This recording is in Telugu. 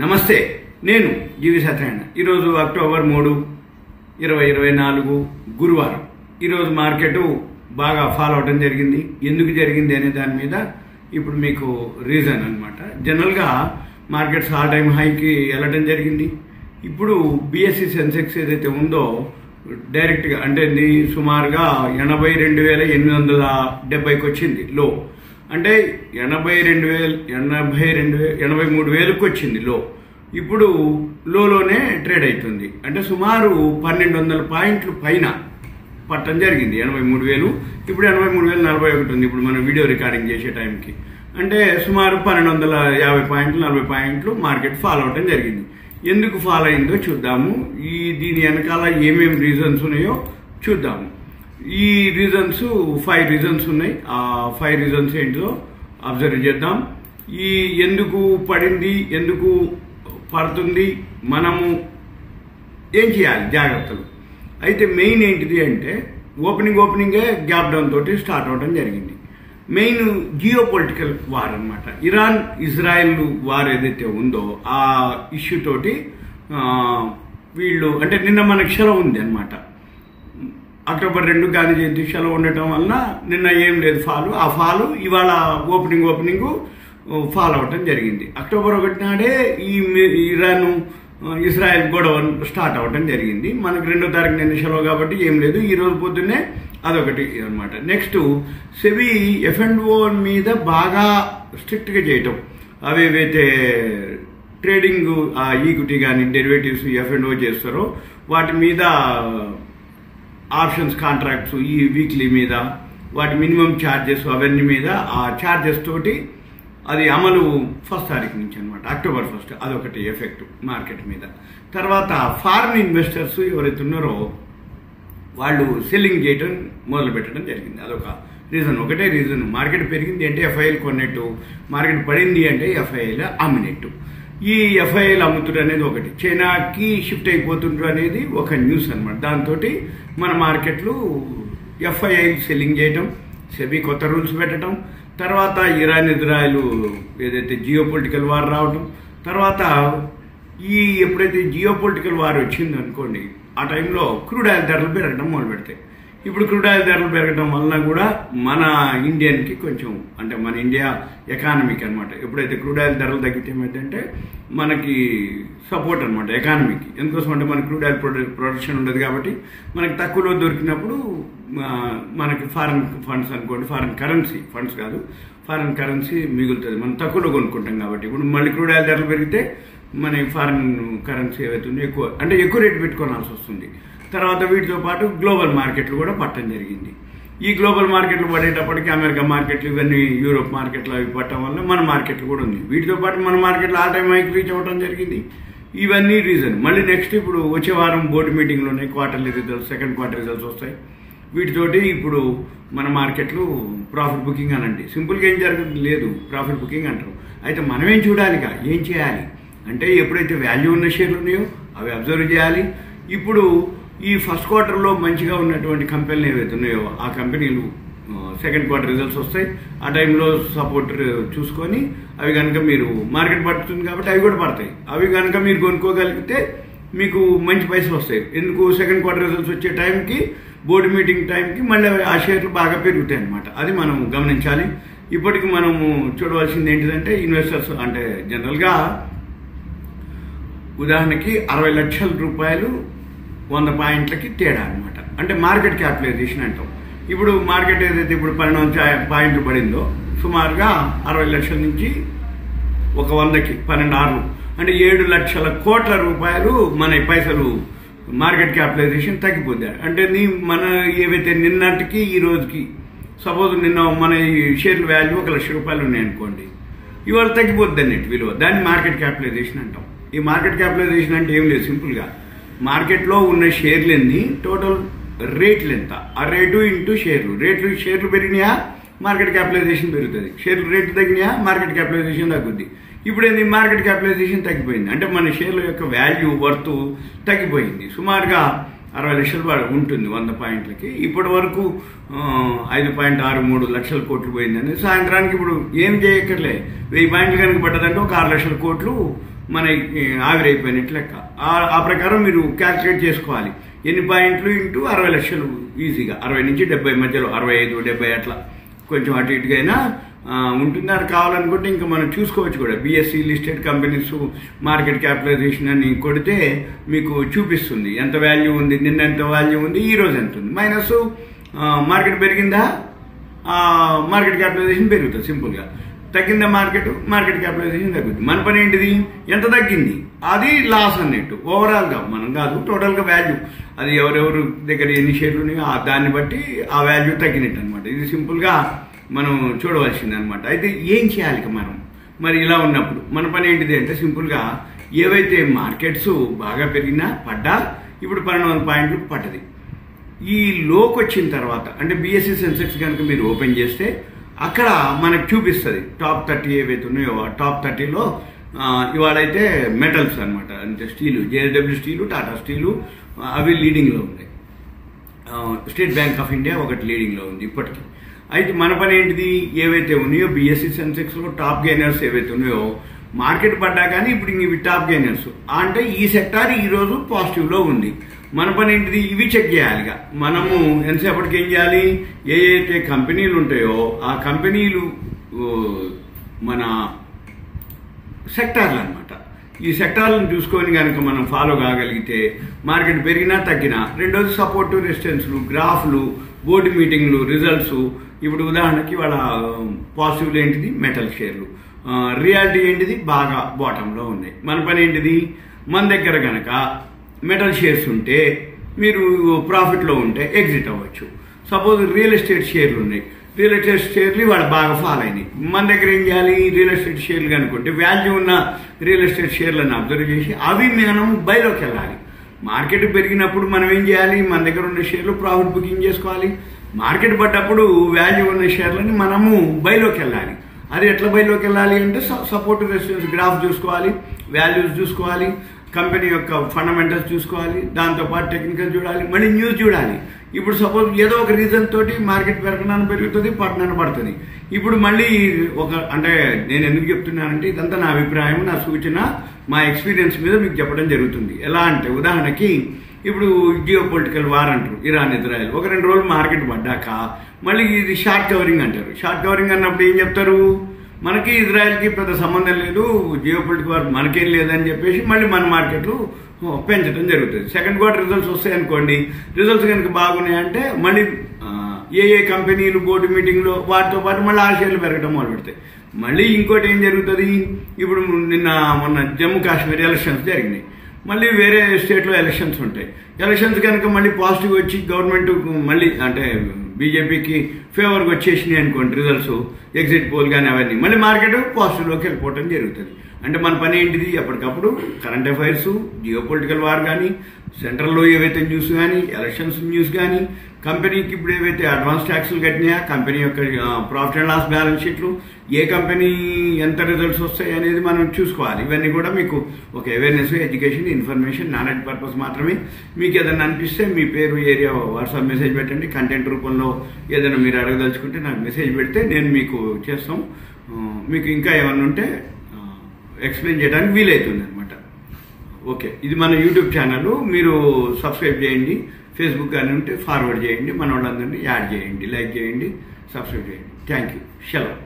నమస్తే, నేను జీవి సత్యనారాయణ. ఈరోజు అక్టోబర్ 3, 2024 గురువారం. ఈరోజు మార్కెట్ బాగా ఫాలో అవడం జరిగింది. ఎందుకు జరిగింది అనే దాని మీద ఇప్పుడు మీకు రీజన్ అనమాట. జనరల్గా మార్కెట్స్ ఆల్ టైమ్ హైకి వెళ్ళడం జరిగింది. ఇప్పుడు బిఎస్సి సెన్సెక్స్ ఏదైతే ఉందో డైరెక్ట్గా అంటే సుమారుగా 82,870కి వచ్చింది లో. అంటే 83,000కి వచ్చింది లో. ఇప్పుడు లోనే ట్రేడ్ అవుతుంది. అంటే సుమారు 1,200 పాయింట్లు పైన పట్టడం జరిగింది. 83,000 ఇప్పుడు 83,041 ఉంది ఇప్పుడు మనం వీడియో రికార్డింగ్ చేసే టైంకి. అంటే సుమారు 1,250 పాయింట్లు 40 పాయింట్లు మార్కెట్ ఫాలో అవడం జరిగింది. ఎందుకు ఫాలో అయిందో చూద్దాము. దీని వెనకాల ఏమేమి రీజన్స్ ఉన్నాయో చూద్దాము. ఈ రీజన్స్ 5 రీజన్స్ ఉన్నాయి. ఆ 5 రీజన్స్ ఏంటో అబ్జర్వ్ చేద్దాం. ఎందుకు పడింది, ఎందుకు పడుతుంది, మనము ఏం చేయాలి, జాగ్రత్తలు. అయితే మెయిన్ ఏంటిది అంటే ఓపెనింగే గ్యాప్ డౌన్ తోటి స్టార్ట్ అవడం జరిగింది. మెయిన్ జియో పొలిటికల్ వార్ అనమాట. ఇరాన్ ఇజ్రాయెల్ వార్ ఏదైతే ఉందో ఆ ఇష్యూ తోటి వీళ్ళు అంటే నిన్న మనకు సెలవు ఉంది అనమాట. అక్టోబర్ 2 గాంధీ జయంతి సెలవు ఉండటం వలన నిన్న ఏం లేదు ఫాలు. ఆ ఫాలు ఇవాళ ఓపెనింగ్ ఫాలో అవటం జరిగింది. అక్టోబర్ 1 నాడే ఈ ఇరాన్ ఇజ్రాయెల్ గొడవ స్టార్ట్ అవటం జరిగింది. మనకు 2వ తారీఖు నిన్న సెలవు కాబట్టి ఏం లేదు. ఈ రోజు పొద్దున్నే అదొకటి అనమాట. నెక్స్ట్ సెబీ F&O మీద బాగా స్ట్రిక్ట్గా చేయటం. అవి ఏవైతే ట్రేడింగ్ ఈక్విటీ కానీ డెరివేటివ్స్ F&O చేస్తారో వాటి మీద ఆప్షన్స్ కాంట్రాక్ట్స్ ఈ వీక్లీ మీద వాటి మినిమం ఛార్జెస్ అవన్నీ మీద ఆ ఛార్జెస్ తోటి అది అమలు 1వ తారీఖు నుంచి అనమాట, అక్టోబర్ 1. అదొకటి ఎఫెక్ట్ మార్కెట్ మీద. తర్వాత ఫారిన్ ఇన్వెస్టర్స్ ఎవరైతే ఉన్నారో వాళ్ళు సెల్లింగ్ చేయడం మొదలు పెట్టడం జరిగింది. అదొక రీజన్. ఒకటే రీజన్, మార్కెట్ పెరిగింది అంటే ఎఫ్ఐఎల్ కొన్నట్టు, మార్కెట్ పడింది అంటే ఎఫ్ఐఎల్ అమ్మినట్టు. ఈ ఎఫ్ఐఎల్ అమ్ముతురు అనేది ఒకటి, చైనాకి షిఫ్ట్ అయిపోతుండ్రు అనేది ఒక న్యూస్ అనమాట. దాంతో మన మార్కెట్లు ఎఫ్ఐఎల్ సెల్లింగ్ చేయటం, సెబీ కొత్త రూల్స్ పెట్టడం, తర్వాత ఇరాన్ ఇజ్రాయెల్ ఏదైతే జియో పొలిటికల్ వార్ రావడం, తర్వాత ఎప్పుడైతే జియో పొలిటికల్ వార్ వచ్చింది అనుకోండి ఆ టైంలో క్రూడ్ ఆయిల్ ధరలు పెరగడం మొదలు పెడతాయి. ఇప్పుడు క్రూడ్ ఆయిల్ ధరలు పెరగడం వలన కూడా మన ఇండియన్కి కొంచెం అంటే మన ఇండియా ఎకానమీకి అనమాట. ఎప్పుడైతే క్రూడ్ ఆయిల్ ధరలు తగ్గితే ఏమైందంటే మనకి సపోర్ట్ అనమాట ఎకానమీకి. ఎందుకోసం అంటే మనకి క్రూడ్ ఆయిల్ ప్రొడక్షన్ ఉండదు కాబట్టి మనకి తక్కువలో దొరికినప్పుడు మనకి ఫారెన్ ఫండ్స్ అనుకోండి, ఫారెన్ కరెన్సీ ఫండ్స్ కాదు, ఫారెన్ కరెన్సీ మిగులుతుంది. మనం తక్కువలో కొనుక్కుంటాం కాబట్టి. ఇప్పుడు మళ్ళీ క్రూడ్ ఆయిల్ ధరలు పెరిగితే మన ఫారెన్ కరెన్సీ ఏవైతుందో ఎక్కువ రేటు పెట్టుకోవాల్సి వస్తుంది. తర్వాత వీటితో పాటు గ్లోబల్ మార్కెట్లు కూడా పట్టడం జరిగింది. ఈ గ్లోబల్ మార్కెట్లు పడేటప్పటికి అమెరికా మార్కెట్లు ఇవన్నీ యూరోప్ మార్కెట్లు అవి పట్టడం వల్ల మన మార్కెట్లు కూడా ఉంది. వీటితో పాటు మన మార్కెట్లు ఆల్ టైమ్ హైకి రీచ్ అవ్వడం జరిగింది. ఇవన్నీ రీజన్. మళ్ళీ నెక్స్ట్ ఇప్పుడు వచ్చే వారం బోర్డు మీటింగ్లు ఉన్నాయి, quarterly results, second quarter results వస్తాయి. వీటితోటి ఇప్పుడు మన మార్కెట్లు ప్రాఫిట్ బుకింగ్ అనండి. సింపుల్గా ఏం జరగదు లేదు, ప్రాఫిట్ బుకింగ్ అంటారు. అయితే మనమేం చూడాలిగా, ఏం చేయాలి అంటే ఎప్పుడైతే వాల్యూ ఉన్న షేర్లు ఉన్నాయో అవి అబ్జర్వ్ చేయాలి. ఇప్పుడు ఈ ఫస్ట్ క్వార్టర్లో మంచిగా ఉన్నటువంటి కంపెనీలు ఏవైతే ఉన్నాయో ఆ కంపెనీలు సెకండ్ క్వార్టర్ రిజల్ట్స్ వస్తాయి. ఆ టైంలో సపోర్ట్ చూసుకొని అవి కనుక మీరు మార్కెట్ పడుతుంది కాబట్టి అవి కూడా పడతాయి. అవి కనుక మీరు కొనుక్కోగలిగితే మీకు మంచి పైసలు వస్తాయి. ఎందుకు సెకండ్ క్వార్టర్ రిజల్ట్స్ వచ్చే టైంకి బోర్డు మీటింగ్ టైంకి మళ్ళీ ఆ షేర్లు బాగా పెరుగుతాయి అనమాట. అది మనం గమనించాలి. ఇప్పటికి మనము చూడవలసింది ఏంటిదంటే ఇన్వెస్టర్స్ అంటే జనరల్గా ఉదాహరణకి 60 లక్షల రూపాయలు 100 పాయింట్లకి తేడా అనమాట. అంటే మార్కెట్ క్యాపిటలైజేషన్ అంటాం. ఇప్పుడు మార్కెట్ ఏదైతే ఇప్పుడు 12 పాయింట్లు పడిందో సుమారుగా 60 లక్షల నుంచి ఒక 100కి 12 అంటే 7 లక్షల కోట్ల రూపాయలు మన పైసలు మార్కెట్ క్యాపిటలైజేషన్ తగ్గిపోతాయి. అంటే మన ఏవైతే నిన్నటికి ఈ రోజుకి సపోజ్ నిన్న మన ఈ షేర్ల వాల్యూ 1 లక్ష రూపాయలు ఉన్నాయనుకోండి, ఇవాళ తగ్గిపోద్ది అన్నట్టు విలువ. దాన్ని మార్కెట్ క్యాపిటలైజేషన్ అంటాం. ఈ మార్కెట్ క్యాపిటలైజేషన్ అంటే ఏం లేదు, సింపుల్గా మార్కెట్లో ఉన్న షేర్లు ఎన్ని, టోటల్ రేట్లు ఎంత, ఆ రేటు ఇంటూ షేర్లు పెరిగినాయా మార్కెట్ క్యాపిటలైజేషన్ పెరుగుతుంది, షేర్లు రేట్లు తగ్గినాయా మార్కెట్ క్యాపిటలైజేషన్ తగ్గుద్ది. ఇప్పుడు ఏంది, మార్కెట్ క్యాపిటలైజేషన్ తగ్గిపోయింది అంటే మన షేర్ల యొక్క వాల్యూ వర్త్ తగ్గిపోయింది. సుమారుగా 60 లక్షలు ఉంటుంది 100 పాయింట్లకి. ఇప్పటి వరకు 5.63 లక్షల కోట్లు పోయిందని సాయంత్రానికి ఇప్పుడు ఏం చేయక్కర్లే 1000 పాయింట్లు కనుక పడ్డదంటే ఒక 6 లక్షల కోట్లు మనకి ఆవిరైపోయినట్లు లెక్క. ఆ ప్రకారం మీరు క్యాల్కులేట్ చేసుకోవాలి. ఎన్ని పాయింట్లు ఇంటూ 60 లక్షలు ఈజీగా 60 నుంచి 70 మధ్యలో 65, 70 అట్లా కొంచెం అటు ఇటుగా అయినా ఉంటుంది. అది కావాలనుకుంటే ఇంకా మనం చూసుకోవచ్చు కూడా. BSE listed companies market capitalization అని కొడితే మీకు చూపిస్తుంది ఎంత వాల్యూ ఉంది, నిన్న ఎంత వాల్యూ ఉంది, ఈ రోజు ఎంత ఉంది. మైనస్ మార్కెట్ పెరిగిందా, మార్కెట్ క్యాపిటలైజేషన్ పెరుగుతుంది. సింపుల్గా తగ్గిందా మార్కెట్ క్యాపిటలైజేషన్ తగ్గుతుంది. మన పని ఏంటిది, ఎంత తగ్గింది అది లాస్ అన్నట్టు. ఓవరాల్గా మనం కాదు, టోటల్గా వాల్యూ అది ఎవరెవరు దగ్గర ఎన్ని షేర్లు ఉన్నాయో దాన్ని బట్టి ఆ వాల్యూ తగ్గినట్టు అనమాట. ఇది సింపుల్గా మనం చూడవలసింది అనమాట. అయితే ఏం చేయాలి మనం మరి ఇలా ఉన్నప్పుడు? మన పని ఏంటిది అంటే సింపుల్గా ఏవైతే మార్కెట్స్ బాగా పెరిగినా పడ్డా, ఇప్పుడు 1200 పాయింట్లు పడ్డది, ఈ లోకి వచ్చిన తర్వాత అంటే BSE సెన్సెక్స్ కనుక మీరు ఓపెన్ చేస్తే అక్కడ మనకు చూపిస్తుంది టాప్ 30 ఏవైతే ఉన్నాయో. టాప్ 30లో ఇవాళైతే మెటల్స్ అనమాట, అంటే steel, JSW steel, Tata steel అవి లీడింగ్లో ఉన్నాయి. స్టేట్ బ్యాంక్ ఆఫ్ ఇండియా ఒకటి లీడింగ్లో ఉంది ఇప్పటికీ. అయితే మన పని ఏంటిది, ఏవైతే ఉన్నాయో BSE సెన్సెక్స్లో టాప్ గెయినర్స్ ఏవైతే ఉన్నాయో, మార్కెట్ పడ్డా కానీ ఇప్పుడు ఇవి టాప్ గెయినర్స్ అంటే ఈ సెక్టార్ ఈరోజు పాజిటివ్లో ఉంది. మన పని ఏంటిది, ఇవి చెక్ చేయాలిగా. మనము ఎంతసేపటికి ఏం చేయాలి, ఏ అయితే కంపెనీలు ఉంటాయో ఆ కంపెనీలు మన సెక్టార్లు అనమాట. ఈ సెక్టార్లను చూసుకొని కనుక మనం ఫాలో కాగలిగితే మార్కెట్ పెరిగినా తగ్గినా, రెండోది సపోర్టు రెసిస్టెన్స్లు, గ్రాఫ్లు, బోర్డు మీటింగ్లు, రిజల్ట్స్. ఇప్పుడు ఉదాహరణకి వాళ్ళ పాజిటివ్లు ఏంటిది, మెటల్ షేర్లు, రియాలిటీ ఏంటిది బాగా బాటంలో ఉన్నాయి. మన పని ఏంటిది, మన దగ్గర కనుక మెటల్ షేర్స్ ఉంటే మీరు ప్రాఫిట్లో ఉంటే ఎగ్జిట్ అవ్వచ్చు. సపోజ్ రియల్ ఎస్టేట్ షేర్లు ఉన్నాయి, రియల్ ఎస్టేట్ షేర్లు వాళ్ళు బాగా ఫాల్ అయినాయి. మన దగ్గర ఏం చేయాలి, రియల్ ఎస్టేట్ షేర్లు కనుక్కుంటే వాల్యూ ఉన్న రియల్ ఎస్టేట్ షేర్లను అబ్జర్వ్ చేసి అవి మనం బైలోకి వెళ్ళాలి. మార్కెట్ పెరిగినప్పుడు మనం ఏం చేయాలి, మన దగ్గర ఉన్న షేర్లు ప్రాఫిట్ బుకింగ్ చేసుకోవాలి. మార్కెట్ పడ్డప్పుడు వాల్యూ ఉన్న షేర్లని మనము బైలోకి వెళ్ళాలి. అది ఎట్లా బైలోకి వెళ్ళాలి అంటే సపోర్ట్ రెసిస్టెన్స్ గ్రాఫ్ చూసుకోవాలి, వాల్యూస్ చూసుకోవాలి, కంపెనీ యొక్క ఫండమెంటల్స్ చూసుకోవాలి, దాంతోపాటు టెక్నికల్ చూడాలి, మళ్ళీ న్యూస్ చూడాలి. ఇప్పుడు సపోజ్ ఏదో ఒక రీజన్ తోటి మార్కెట్ పెరగడానికి పెరుగుతుంది, పట్టణాన్ని పడుతుంది. ఇప్పుడు మళ్ళీ అంటే నేను ఎందుకు చెప్తున్నానంటే ఇదంతా నా అభిప్రాయం, నా సూచన, మా ఎక్స్పీరియన్స్ మీద మీకు చెప్పడం జరుగుతుంది. ఎలా అంటే ఉదాహరణకి ఇప్పుడు జియో పొలిటికల్ వార్ అంటారు, ఇరాన్ ఇజ్రాయెల్. 1-2 రోజులు మార్కెట్ పడ్డాక మళ్ళీ ఇది షార్ట్ కవరింగ్ అంటారు. షార్ట్ కవరింగ్ అన్నప్పుడు ఏం చెప్తారు, మనకి ఇజ్రాయెల్కి పెద్ద సంబంధం లేదు, జియో పొలిటికల్ వార్ మనకేం లేదని చెప్పేసి మళ్ళీ మన మార్కెట్లు పెంచడం జరుగుతుంది. సెకండ్ క్వార్టర్ రిజల్ట్స్ వస్తాయి అనుకోండి, రిజల్ట్స్ కనుక బాగున్నాయంటే మళ్ళీ ఏ కంపెనీలు బోర్డు మీటింగ్లో వాటితో పాటు మళ్ళీ ఆ షేర్లు పెరగడం మొదలు పెడతాయి. మళ్ళీ ఇంకోటి ఏం జరుగుతుంది, ఇప్పుడు మొన్న జమ్మూ కాశ్మీర్ ఎలక్షన్స్ జరిగినాయి, మళ్ళీ వేరే స్టేట్లో ఎలక్షన్స్ ఉంటాయి. ఎలక్షన్స్ కనుక మళ్ళీ పాజిటివ్ వచ్చి గవర్నమెంట్ మళ్ళీ అంటే బీజేపీకి ఫేవర్గా వచ్చేసినాయి అనుకోండి రిజల్ట్స్, ఎగ్జిట్ పోల్ కానీ అవన్నీ, మళ్ళీ మార్కెట్ పాజిటివ్లోకి వెళ్ళిపోవడం జరుగుతుంది. అంటే మన పని ఏంటిది, ఎప్పటికప్పుడు current affairs, geo political war కానీ, సెంట్రల్లో ఏవైతే న్యూస్ కానీ, ఎలక్షన్స్ న్యూస్ కానీ, కంపెనీకి ఇప్పుడు ఏవైతే అడ్వాన్స్ ట్యాక్స్లు కట్టినాయా, కంపెనీ యొక్క ప్రాఫిట్ అండ్ లాస్ బ్యాలెన్స్ షీట్లు, ఏ కంపెనీ ఎంత రిజల్ట్స్ వస్తాయి అనేది మనం చూసుకోవాలి. ఇవన్నీ కూడా మీకు ఒక awareness, education, information, knowledge purpose మాత్రమే. మీకు ఏదైనా అనిపిస్తే మీ పేరు, ఏరియా, వాట్సాప్ మెసేజ్ పెట్టండి. కంటెంట్ రూపంలో ఏదైనా మీరు అడగదలుచుకుంటే నాకు మెసేజ్ పెడితే నేను మీకు చేస్తాం. మీకు ఇంకా ఏమన్నా ఉంటే ఎక్స్ప్లెయిన్ చేయడానికి వీలవుతుంది అనమాట. ఓకే, ఇది మన యూట్యూబ్ ఛానల్, మీరు సబ్స్క్రైబ్ చేయండి. ఫేస్బుక్ కానీ ఉంటే ఫార్వర్డ్ చేయండి, మన వాళ్ళందరినీ యాడ్ చేయండి, లైక్ చేయండి, సబ్స్క్రైబ్ చేయండి. Thank you. సెలవు.